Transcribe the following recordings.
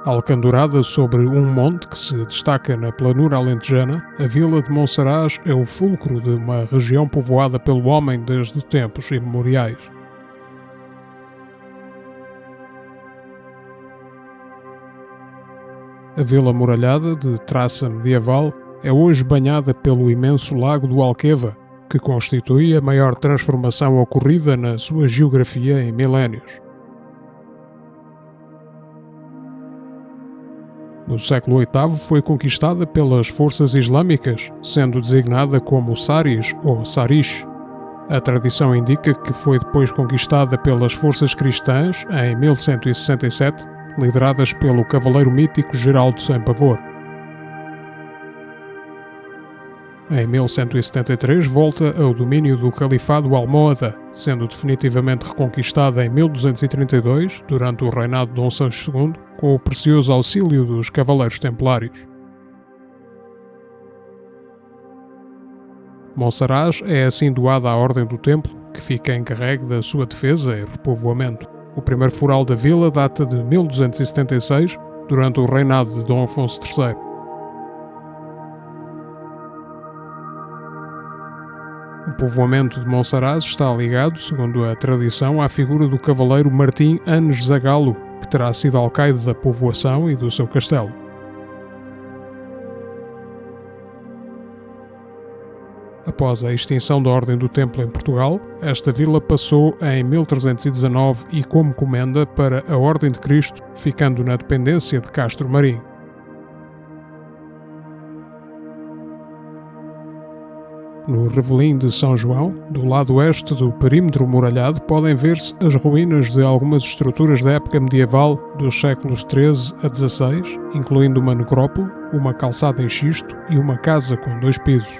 Alcandurada sobre um monte que se destaca na planura alentejana, a vila de Monsaraz é o fulcro de uma região povoada pelo homem desde tempos imemoriais. A vila muralhada, de traça medieval, é hoje banhada pelo imenso lago do Alqueva, que constitui a maior transformação ocorrida na sua geografia em milénios. No século VIII foi conquistada pelas forças islâmicas, sendo designada como Saris ou Sarish. A tradição indica que foi depois conquistada pelas forças cristãs em 1167, lideradas pelo cavaleiro mítico Geraldo Sem Pavor. Em 1173 volta ao domínio do Califado Almóhada, sendo definitivamente reconquistada em 1232, durante o reinado de Dom Sancho II, com o precioso auxílio dos Cavaleiros Templários. Monsaraz é assim doada à Ordem do Templo, que fica encarregue da sua defesa e repovoamento. O primeiro foral da vila data de 1276, durante o reinado de Dom Afonso III. O povoamento de Monsaraz está ligado, segundo a tradição, à figura do cavaleiro Martim Anes Zagalo, que terá sido alcaide da povoação e do seu castelo. Após a extinção da Ordem do Templo em Portugal, esta vila passou em 1319 e como comenda para a Ordem de Cristo, ficando na dependência de Castro Marim. No Revelim de São João, do lado oeste do perímetro muralhado, podem ver-se as ruínas de algumas estruturas da época medieval dos séculos XIII a XVI, incluindo uma necrópole, uma calçada em xisto e uma casa com 2 pisos.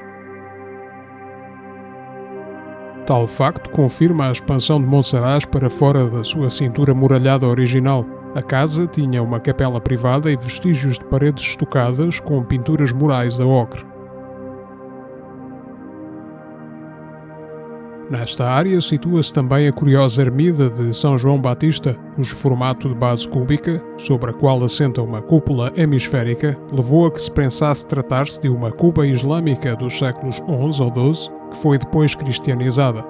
Tal facto confirma a expansão de Monsaraz para fora da sua cintura muralhada original. A casa tinha uma capela privada e vestígios de paredes estucadas com pinturas murais a ocre. Nesta área situa-se também a curiosa ermida de São João Batista, cujo formato de base cúbica, sobre a qual assenta uma cúpula hemisférica, levou a que se pensasse tratar-se de uma Cuba islâmica dos séculos XI ou XII, que foi depois cristianizada.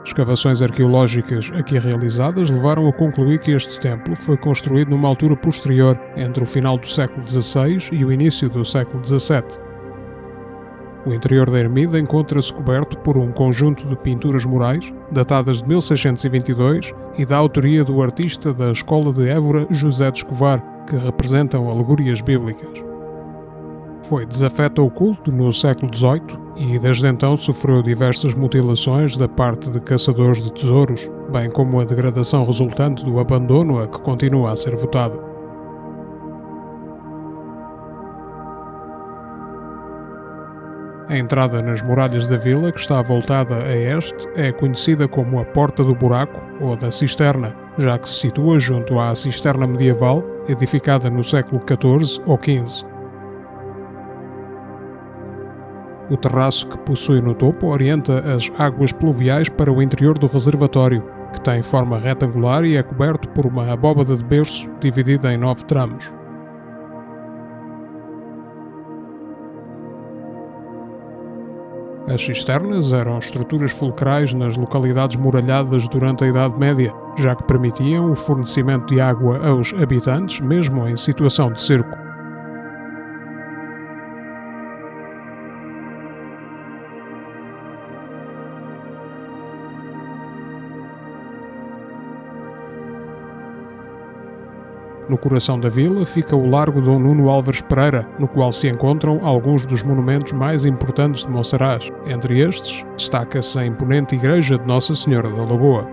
Escavações arqueológicas aqui realizadas levaram a concluir que este templo foi construído numa altura posterior, entre o final do século XVI e o início do século XVII. O interior da ermida encontra-se coberto por um conjunto de pinturas murais, datadas de 1622 e da autoria do artista da Escola de Évora, José de Escovar, que representam alegorias bíblicas. Foi desafeto ao culto no século XVIII e desde então sofreu diversas mutilações da parte de caçadores de tesouros, bem como a degradação resultante do abandono a que continua a ser votada. A entrada nas muralhas da vila, que está voltada a este, é conhecida como a Porta do Buraco ou da Cisterna, já que se situa junto à cisterna medieval, edificada no século XIV ou XV. O terraço que possui no topo orienta as águas pluviais para o interior do reservatório, que tem forma retangular e é coberto por uma abóbada de berço dividida em 9 tramos. As cisternas eram estruturas fulcrais nas localidades muralhadas durante a Idade Média, já que permitiam o fornecimento de água aos habitantes, mesmo em situação de cerco. No coração da vila fica o Largo Dom Nuno Álvares Pereira, no qual se encontram alguns dos monumentos mais importantes de Monsaraz. Entre estes, destaca-se a imponente Igreja de Nossa Senhora da Lagoa.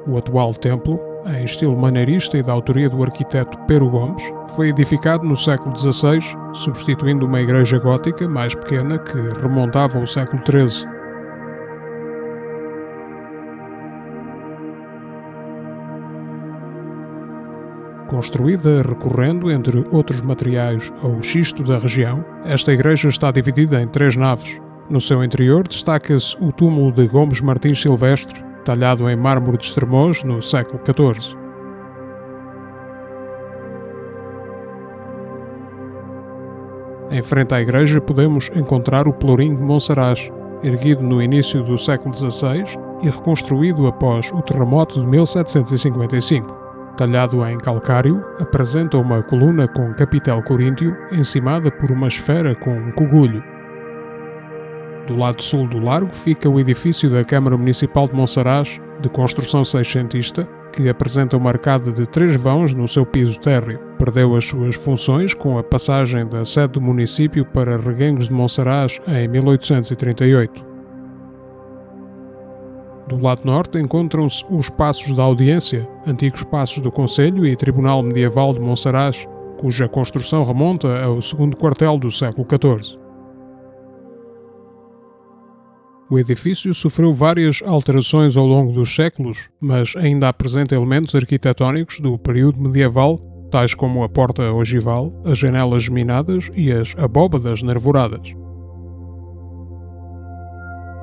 O atual templo, em estilo maneirista e da autoria do arquiteto Pero Gomes, foi edificado no século XVI, substituindo uma igreja gótica mais pequena que remontava ao século XIII. Construída recorrendo, entre outros materiais, ao xisto da região, esta igreja está dividida em 3 naves. No seu interior destaca-se o túmulo de Gomes Martins Silvestre, talhado em mármore de Estremoz no século XIV. Em frente à igreja podemos encontrar o Pelourinho de Monsaraz, erguido no início do século XVI e reconstruído após o terremoto de 1755. Talhado em calcário, apresenta uma coluna com capitel coríntio encimada por uma esfera com um cogulho. Do lado sul do largo fica o edifício da Câmara Municipal de Monsaraz, de construção seiscentista, que apresenta uma arcada de 3 vãos no seu piso térreo. Perdeu as suas funções com a passagem da sede do município para Reguengos de Monsaraz em 1838. Do lado norte encontram-se os Passos da Audiência, antigos passos do Conselho e Tribunal Medieval de Monsaraz, cuja construção remonta ao segundo quartel do século XIV. O edifício sofreu várias alterações ao longo dos séculos, mas ainda apresenta elementos arquitetónicos do período medieval, tais como a porta ogival, as janelas geminadas e as abóbadas nervoradas.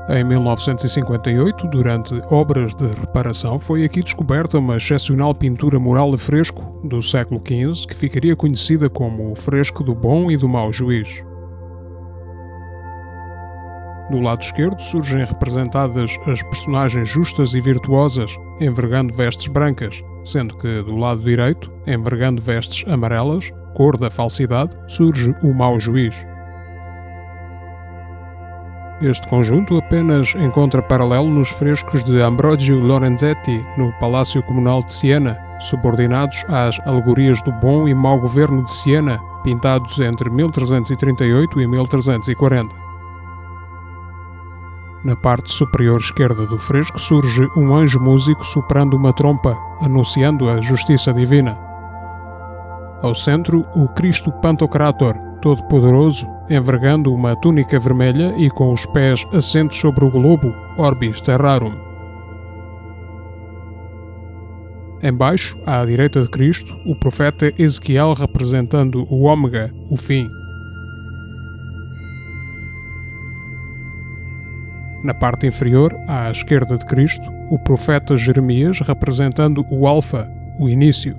Em 1958, durante obras de reparação, foi aqui descoberta uma excepcional pintura mural a fresco do século XV, que ficaria conhecida como o Fresco do Bom e do Mau Juiz. Do lado esquerdo surgem representadas as personagens justas e virtuosas, envergando vestes brancas, sendo que do lado direito, envergando vestes amarelas, cor da falsidade, surge o Mau Juiz. Este conjunto apenas encontra paralelo nos frescos de Ambrogio Lorenzetti, no Palácio Comunal de Siena, subordinados às alegorias do bom e mau governo de Siena, pintados entre 1338 e 1340. Na parte superior esquerda do fresco surge um anjo músico soprando uma trompa, anunciando a justiça divina. Ao centro, o Cristo Pantocrator, todo-poderoso, envergando uma túnica vermelha e com os pés assentos sobre o globo, Orbis Terrarum. Embaixo, à direita de Cristo, o profeta Ezequiel representando o Ômega, o fim. Na parte inferior, à esquerda de Cristo, o profeta Jeremias representando o Alfa, o início.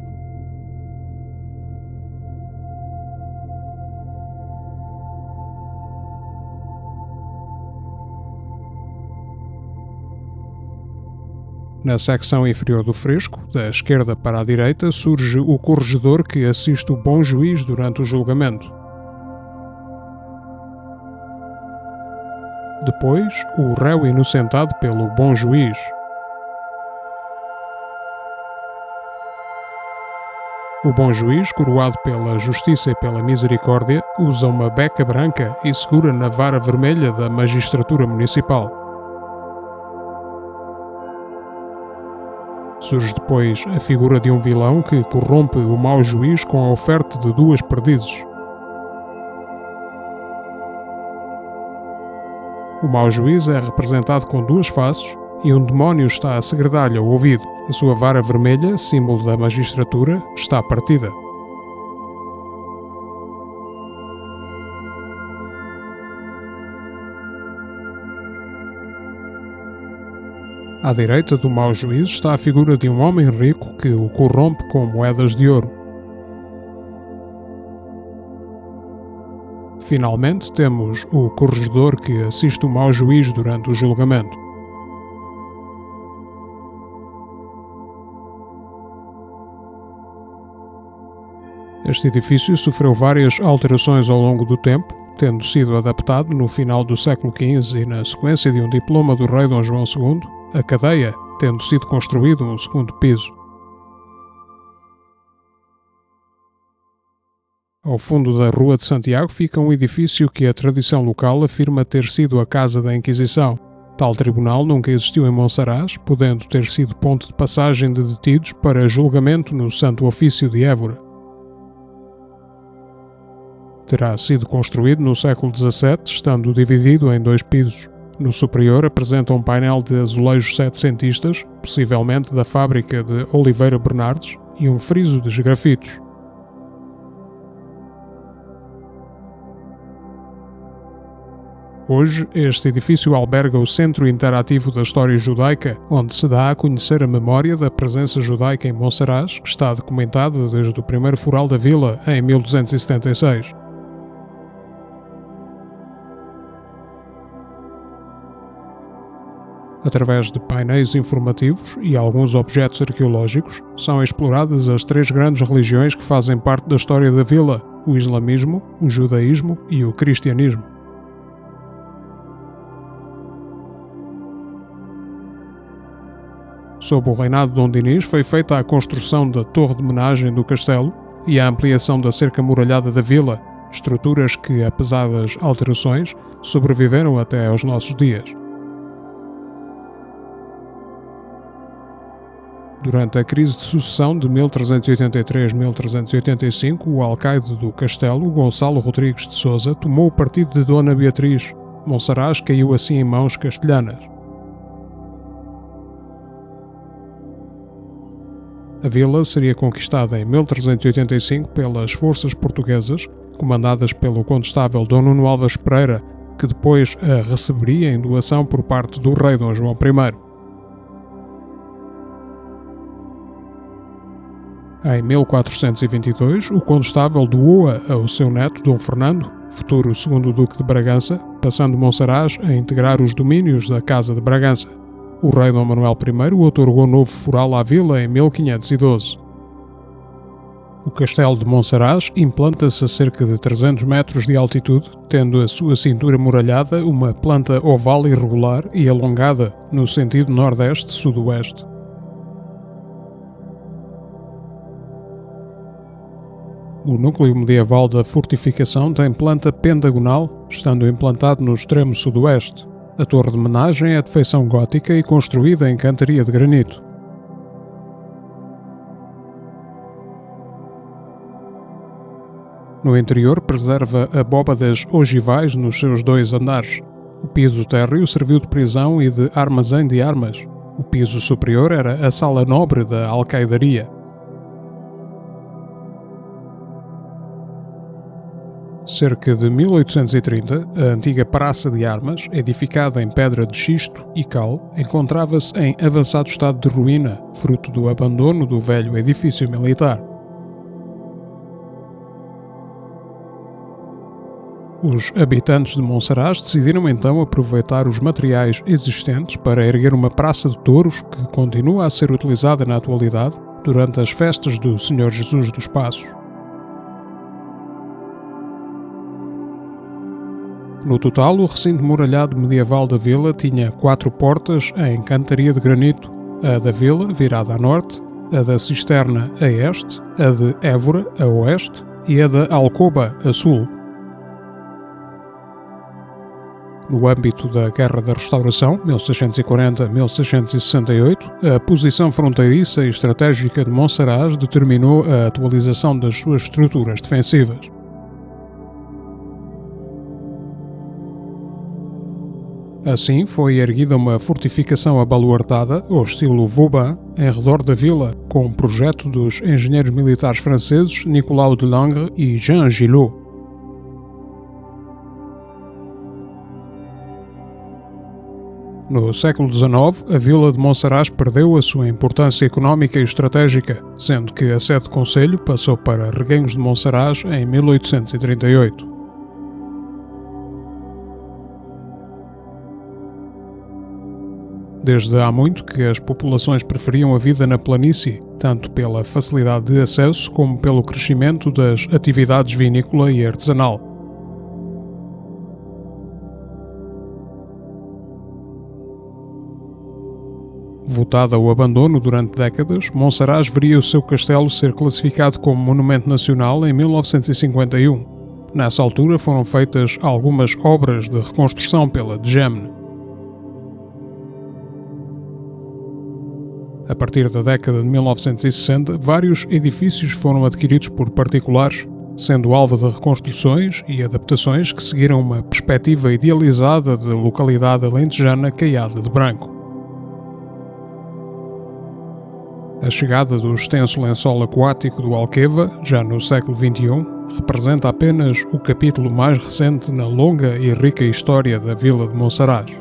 Na secção inferior do fresco, da esquerda para a direita, surge o corregedor que assiste o bom juiz durante o julgamento. Depois, o réu inocentado pelo bom juiz. O bom juiz, coroado pela justiça e pela misericórdia, usa uma beca branca e segura na vara vermelha da magistratura municipal. Surge depois a figura de um vilão que corrompe o mau juiz com a oferta de 2 perdizes. O mau juiz é representado com 2 faces e um demónio está a segredar-lhe ao ouvido. A sua vara vermelha, símbolo da magistratura, está partida. À direita do mau juiz está a figura de um homem rico que o corrompe com moedas de ouro. Finalmente, temos o corregedor que assiste o mau juiz durante o julgamento. Este edifício sofreu várias alterações ao longo do tempo, tendo sido adaptado no final do século XV e na sequência de um diploma do rei Dom João II, a cadeia tendo sido construído um segundo piso. Ao fundo da Rua de Santiago fica um edifício que a tradição local afirma ter sido a Casa da Inquisição. Tal tribunal nunca existiu em Monsaraz, podendo ter sido ponto de passagem de detidos para julgamento no Santo Ofício de Évora. Terá sido construído no século XVII, estando dividido em 2 pisos. No superior apresenta um painel de azulejos setecentistas, possivelmente da fábrica de Oliveira Bernardes, e um friso de esgrafitos. Hoje, este edifício alberga o Centro Interativo da História Judaica, onde se dá a conhecer a memória da presença judaica em Monsaraz, que está documentada desde o primeiro foral da vila, em 1276. Através de painéis informativos e alguns objetos arqueológicos, são exploradas as três grandes religiões que fazem parte da história da vila: o islamismo, o judaísmo e o cristianismo. Sob o reinado de Dom Dinis foi feita a construção da torre de homenagem do castelo e a ampliação da cerca muralhada da vila, estruturas que, apesar das alterações, sobreviveram até aos nossos dias. Durante a crise de sucessão de 1383-1385, o alcaide do castelo, Gonçalo Rodrigues de Sousa, tomou o partido de Dona Beatriz. Monsaraz caiu assim em mãos castelhanas. A vila seria conquistada em 1385 pelas forças portuguesas, comandadas pelo condestável Dom Nuno Alves Pereira, que depois a receberia em doação por parte do rei Dom João I. Em 1422, o condestável doou-a ao seu neto Dom Fernando, futuro segundo Duque de Bragança, passando Monsaraz a integrar os domínios da Casa de Bragança. O rei Dom Manuel I outorgou novo foral à vila em 1512. O castelo de Monsaraz implanta-se a cerca de 300 metros de altitude, tendo a sua cintura muralhada uma planta oval irregular e alongada no sentido nordeste-sudoeste. O núcleo medieval da fortificação tem planta pentagonal, estando implantado no extremo sudoeste. A torre de homenagem é de feição gótica e construída em cantaria de granito. No interior preserva abóbadas ogivais nos seus dois andares. O piso térreo serviu de prisão e de armazém de armas. O piso superior era a sala nobre da alcaidaria. Cerca de 1830, a antiga Praça de Armas, edificada em pedra de xisto e cal, encontrava-se em avançado estado de ruína, fruto do abandono do velho edifício militar. Os habitantes de Monsaraz decidiram então aproveitar os materiais existentes para erguer uma praça de touros que continua a ser utilizada na atualidade durante as festas do Senhor Jesus dos Passos. No total, o recinto muralhado medieval da vila tinha 4 portas em cantaria de granito: a da vila, virada a norte, a da cisterna a este, a de Évora a oeste e a da alcoba a sul. No âmbito da Guerra da Restauração, 1640-1668, a posição fronteiriça e estratégica de Monsaraz determinou a atualização das suas estruturas defensivas. Assim, foi erguida uma fortificação abaluardada, ao estilo Vauban, em redor da vila, com um projeto dos engenheiros militares franceses Nicolas de Langres e Jean Gillot. No século XIX, a vila de Monsaraz perdeu a sua importância económica e estratégica, sendo que a sede de concelho passou para Reguengos de Monsaraz em 1838. Desde há muito que as populações preferiam a vida na planície, tanto pela facilidade de acesso como pelo crescimento das atividades vinícola e artesanal. Votada ao abandono durante décadas, Monsaraz veria o seu castelo ser classificado como Monumento Nacional em 1951. Nessa altura foram feitas algumas obras de reconstrução pela DGEMN. A partir da década de 1960, vários edifícios foram adquiridos por particulares, sendo alvo de reconstruções e adaptações que seguiram uma perspectiva idealizada de localidade alentejana caiada de branco. A chegada do extenso lençol aquático do Alqueva, já no século XXI, representa apenas o capítulo mais recente na longa e rica história da vila de Monsaraz.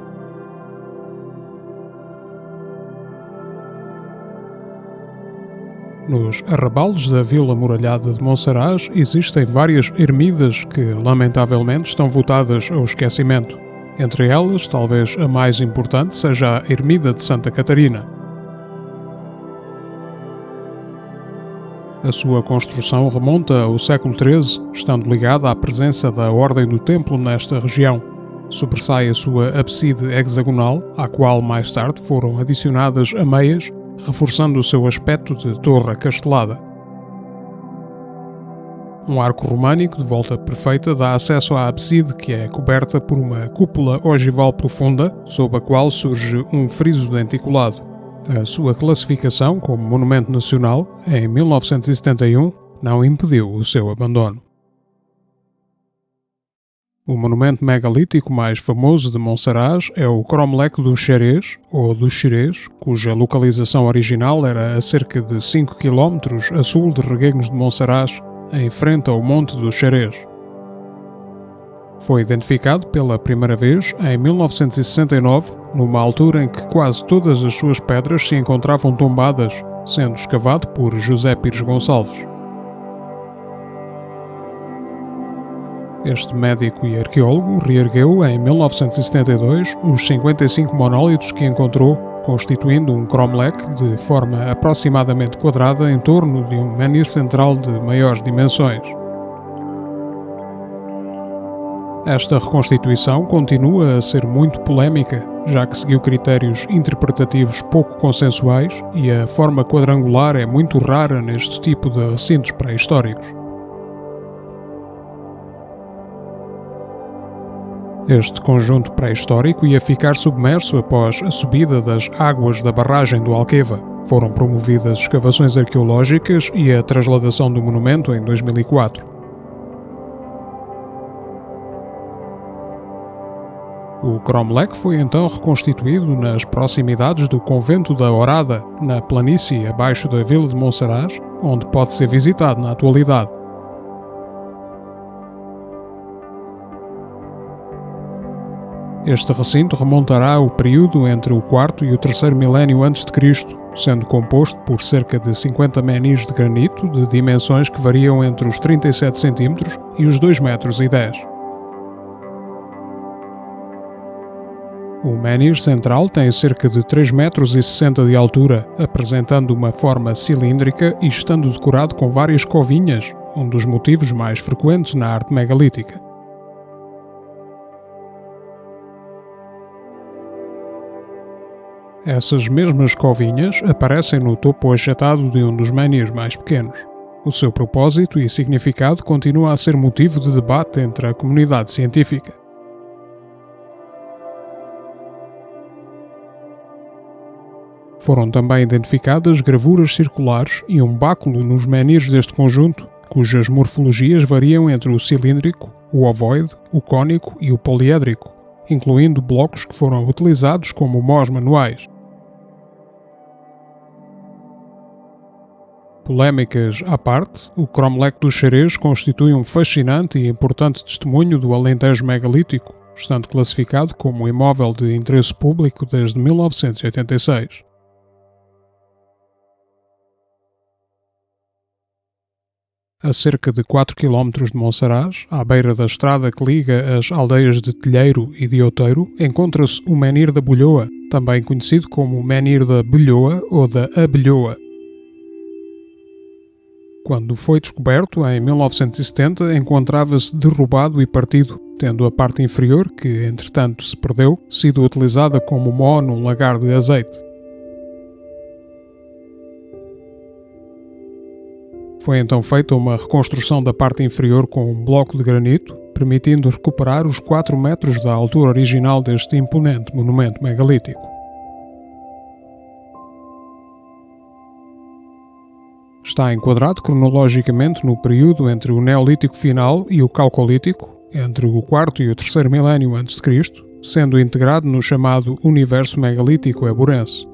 Nos arrabaldes da Vila Muralhada de Monsaraz existem várias ermidas que, lamentavelmente, estão votadas ao esquecimento. Entre elas, talvez a mais importante seja a Ermida de Santa Catarina. A sua construção remonta ao século XIII, estando ligada à presença da Ordem do Templo nesta região. Sobressai a sua abside hexagonal, à qual mais tarde foram adicionadas ameias, reforçando o seu aspecto de torre acastelada. Um arco românico de volta perfeita dá acesso à abside, que é coberta por uma cúpula ogival profunda, sob a qual surge um friso denticulado. A sua classificação como Monumento Nacional, em 1971, não impediu o seu abandono. O monumento megalítico mais famoso de Monsaraz é o Cromlech do Xerez, ou do Xerez, cuja localização original era a cerca de 5 km a sul de Reguengos de Monsaraz, em frente ao Monte do Xerez. Foi identificado pela primeira vez em 1969, numa altura em que quase todas as suas pedras se encontravam tombadas, sendo escavado por José Pires Gonçalves. Este médico e arqueólogo reergueu em 1972 os 55 monólitos que encontrou, constituindo um cromlech de forma aproximadamente quadrada em torno de um menhir central de maiores dimensões. Esta reconstituição continua a ser muito polémica, já que seguiu critérios interpretativos pouco consensuais e a forma quadrangular é muito rara neste tipo de recintos pré-históricos. Este conjunto pré-histórico ia ficar submerso após a subida das águas da barragem do Alqueva. Foram promovidas escavações arqueológicas e a trasladação do monumento em 2004. O cromlech foi então reconstituído nas proximidades do Convento da Horada, na planície abaixo da Vila de Monsaraz, onde pode ser visitado na atualidade. Este recinto remontará ao período entre o quarto e o terceiro milénio a.C., sendo composto por cerca de 50 menhirs de granito de dimensões que variam entre os 37 cm e os 2,10 metros. O menhir central tem cerca de 3,60 metros de altura, apresentando uma forma cilíndrica e estando decorado com várias covinhas, um dos motivos mais frequentes na arte megalítica. Essas mesmas covinhas aparecem no topo achatado de um dos menhirs mais pequenos. O seu propósito e significado continua a ser motivo de debate entre a comunidade científica. Foram também identificadas gravuras circulares e um báculo nos menhirs deste conjunto, cujas morfologias variam entre o cilíndrico, o ovoide, o cônico e o poliédrico, incluindo blocos que foram utilizados como mós manuais. Polémicas à parte, o cromlech do Xerez constitui um fascinante e importante testemunho do Alentejo megalítico, estando classificado como imóvel de interesse público desde 1986. A cerca de 4 km de Monsaraz, à beira da estrada que liga as aldeias de Telheiro e de Outeiro, encontra-se o menhir da Bolhoa, também conhecido como o menhir da Belhoa ou da Abelhoa. Quando foi descoberto, em 1970, encontrava-se derrubado e partido, tendo a parte inferior, que entretanto se perdeu, sido utilizada como mó num lagar de azeite. Foi então feita uma reconstrução da parte inferior com um bloco de granito, permitindo recuperar os 4 metros da altura original deste imponente monumento megalítico. Está enquadrado cronologicamente no período entre o Neolítico final e o Calcolítico, entre o 4º e o 3º milénio a.C., sendo integrado no chamado Universo Megalítico Eburense.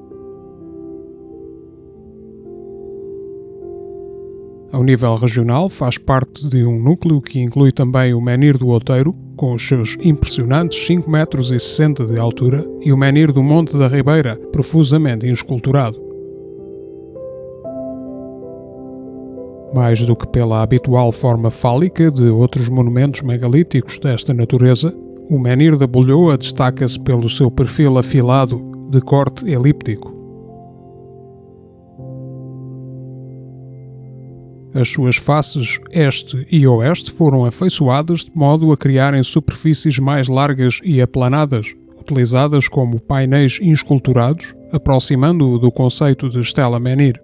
Ao nível regional, faz parte de um núcleo que inclui também o Menhir do Outeiro, com os seus impressionantes 5,60 metros de altura, e o Menhir do Monte da Ribeira, profusamente esculturado. Mais do que pela habitual forma fálica de outros monumentos megalíticos desta natureza, o Menhir da Bolhoa destaca-se pelo seu perfil afilado, de corte elíptico. As suas faces este e oeste foram afeiçoadas de modo a criarem superfícies mais largas e aplanadas, utilizadas como painéis esculturados, aproximando-o do conceito de Stela Menhir.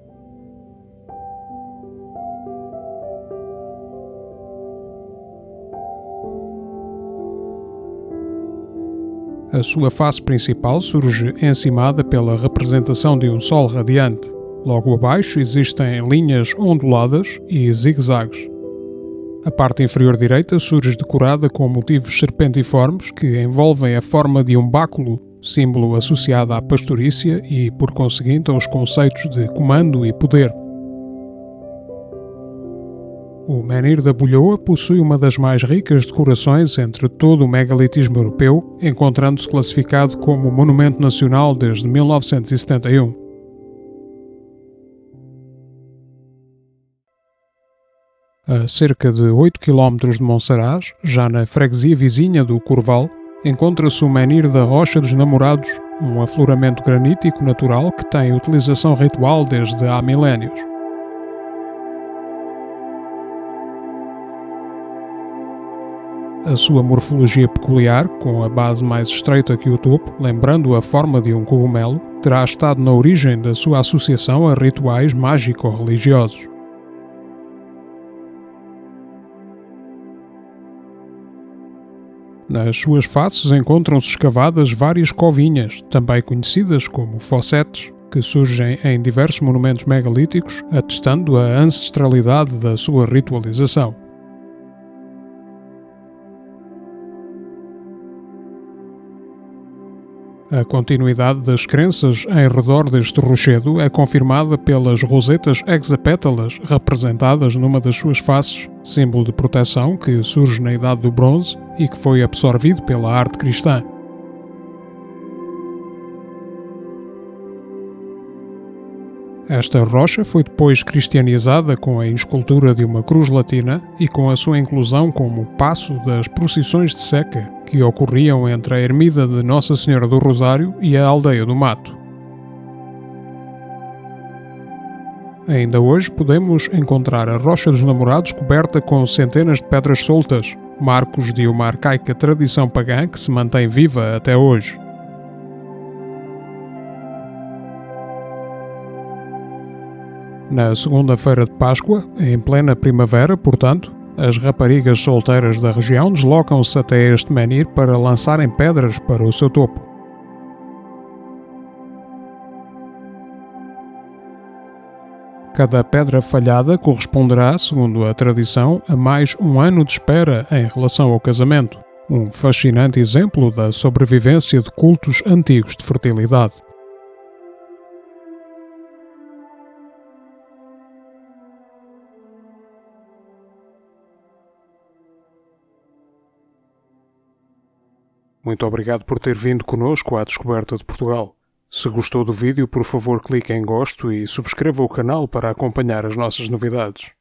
A sua face principal surge encimada pela representação de um sol radiante. Logo abaixo existem linhas onduladas e zigue-zagues. A parte inferior direita surge decorada com motivos serpentiformes que envolvem a forma de um báculo, símbolo associado à pastorícia e, por conseguinte, aos conceitos de comando e poder. O Menhir da Bolhoa possui uma das mais ricas decorações entre todo o megalitismo europeu, encontrando-se classificado como Monumento Nacional desde 1971. A cerca de 8 km de Monsaraz, já na freguesia vizinha do Corval, encontra-se o Menhir da Rocha dos Namorados, um afloramento granítico natural que tem utilização ritual desde há milénios. A sua morfologia peculiar, com a base mais estreita que o topo, lembrando a forma de um cogumelo, terá estado na origem da sua associação a rituais mágico-religiosos. Nas suas faces encontram-se escavadas várias covinhas, também conhecidas como fossetes, que surgem em diversos monumentos megalíticos, atestando a ancestralidade da sua ritualização. A continuidade das crenças em redor deste rochedo é confirmada pelas rosetas hexapétalas representadas numa das suas faces, símbolo de proteção que surge na Idade do Bronze e que foi absorvido pela arte cristã. Esta rocha foi depois cristianizada com a escultura de uma cruz latina e com a sua inclusão como passo das procissões de seca que ocorriam entre a ermida de Nossa Senhora do Rosário e a aldeia do Mato. Ainda hoje podemos encontrar a Rocha dos Namorados coberta com centenas de pedras soltas, marcos de uma arcaica tradição pagã que se mantém viva até hoje. Na segunda-feira de Páscoa, em plena primavera, portanto, as raparigas solteiras da região deslocam-se até este menhir para lançarem pedras para o seu topo. Cada pedra falhada corresponderá, segundo a tradição, a mais um ano de espera em relação ao casamento, um fascinante exemplo da sobrevivência de cultos antigos de fertilidade. Muito obrigado por ter vindo conosco à descoberta de Portugal. Se gostou do vídeo, por favor clique em gosto e subscreva o canal para acompanhar as nossas novidades.